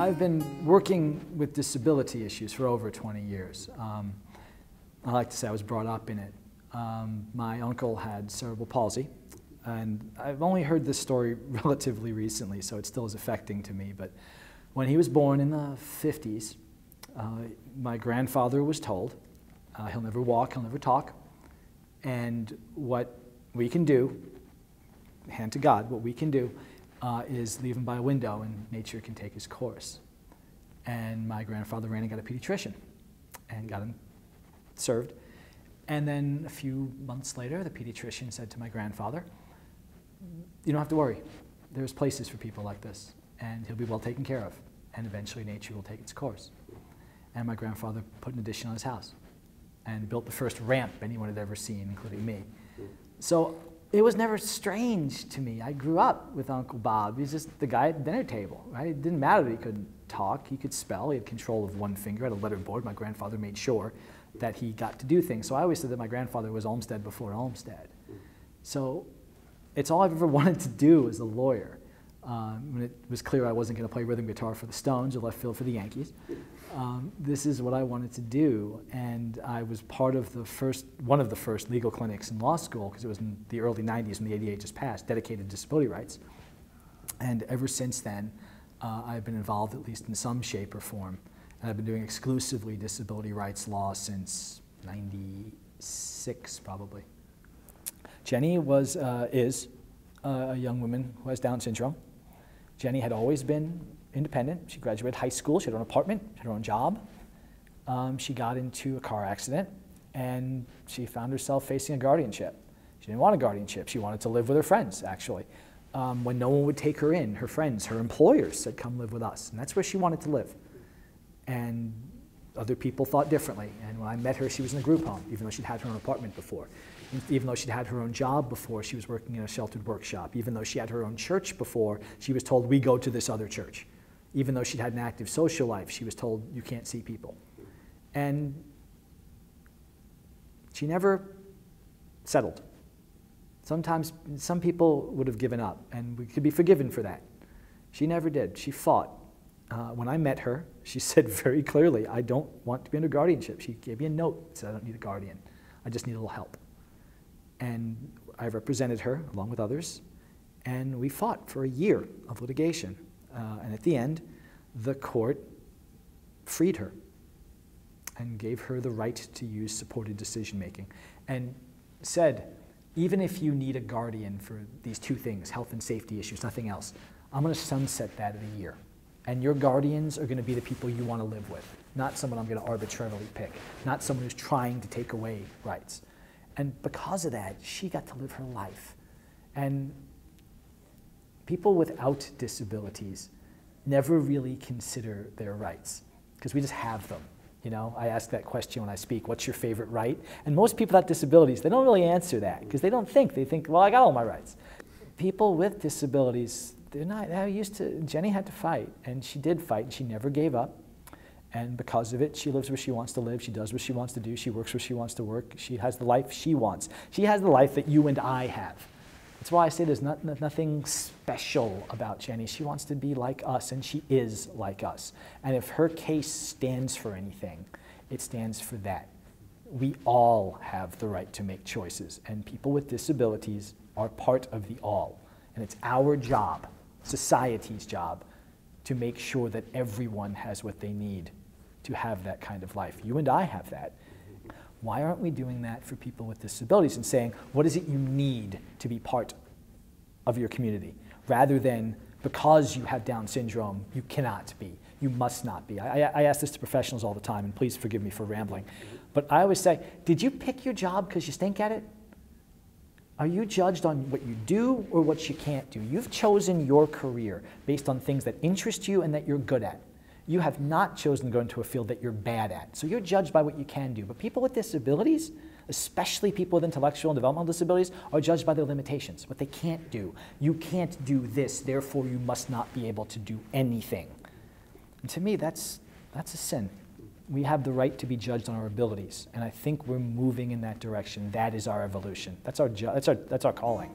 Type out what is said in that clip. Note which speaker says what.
Speaker 1: I've been working with disability issues for over 20 years. I like to say I was brought up in it. My uncle had cerebral palsy, and I've only heard this story relatively recently, so it still is affecting to me. But when he was born in the 50s, my grandfather was told, he'll never walk, he'll never talk, and what we can do, hand to God, what we can do is leave him by a window and nature can take his course. And my grandfather ran and got a pediatrician and got him served. And then a few months later, the pediatrician said to my grandfather, "You don't have to worry. There's places for people like this, and he'll be well taken care of, and eventually nature will take its course." And my grandfather put an addition on his house and built the first ramp anyone had ever seen, including me. So it was never strange to me. I grew up with Uncle Bob. He's just the guy at the dinner table, right? It didn't matter that he couldn't talk. He could spell. He had control of one finger, had a letterboard. My grandfather made sure that he got to do things. So I always said that my grandfather was Olmsted before Olmsted. So it's all I've ever wanted to do as a lawyer. When it was clear I wasn't going to play rhythm guitar for the Stones or left field for the Yankees, this is what I wanted to do. And I was part of one of the first legal clinics in law school, because it was in the early 90s when the ADA just passed, dedicated to disability rights. And ever since then, I've been involved at least in some shape or form. And I've been doing exclusively disability rights law since '96, probably. Jenny is a young woman who has Down syndrome. Jenny had always been independent. She graduated high school, she had her own apartment, she had her own job. She got into a car accident and she found herself facing a guardianship. She didn't want a guardianship, she wanted to live with her friends, actually. When no one would take her in, her friends, her employers said, "Come live with us." And that's where she wanted to live. And other people thought differently. And when I met her, she was in a group home, even though she'd had her own apartment before. Even though she'd had her own job before, she was working in a sheltered workshop. Even though she had her own church before, she was told, "We go to this other church." Even though she'd had an active social life, she was told, "You can't see people." And she never settled. Sometimes some people would have given up, and we could be forgiven for that. She never did. She fought. When I met her, she said very clearly, "I don't want to be under guardianship." She gave me a note that said, "I don't need a guardian. I just need a little help." And I represented her, along with others, and we fought for a year of litigation. And at the end, the court freed her and gave her the right to use supported decision-making and said, "Even if you need a guardian for these two things, health and safety issues, nothing else, I'm going to sunset that in a year. And your guardians are going to be the people you want to live with, not someone I'm going to arbitrarily pick, not someone who's trying to take away rights." And because of that, she got to live her life. And people without disabilities never really consider their rights, because we just have them. You know, I ask that question when I speak, "What's your favorite right?" And most people without disabilities, they don't really answer that, because they don't think. They think, "Well, I got all my rights." People with disabilities, they're used to. Jenny had to fight, and she did fight, and she never gave up. And because of it, she lives where she wants to live, she does what she wants to do, she works where she wants to work, she has the life she wants. She has the life that you and I have. That's why I say there's nothing special about Jenny. She wants to be like us, and she is like us. And if her case stands for anything, it stands for that. We all have the right to make choices, and people with disabilities are part of the all. And it's our job, society's job, to make sure that everyone has what they need to have that kind of life. You and I have that. Why aren't we doing that for people with disabilities and saying, what is it you need to be part of your community? Rather than, because you have Down syndrome, you cannot be, you must not be. I ask this to professionals all the time, and please forgive me for rambling. But I always say, did you pick your job because you stink at it? Are you judged on what you do or what you can't do? You've chosen your career based on things that interest you and that you're good at. You have not chosen to go into a field that you're bad at. So you're judged by what you can do. But people with disabilities, especially people with intellectual and developmental disabilities, are judged by their limitations, what they can't do. You can't do this, therefore you must not be able to do anything. And to me, that's a sin. We have the right to be judged on our abilities, and I think we're moving in that direction. That is our evolution. That's our calling.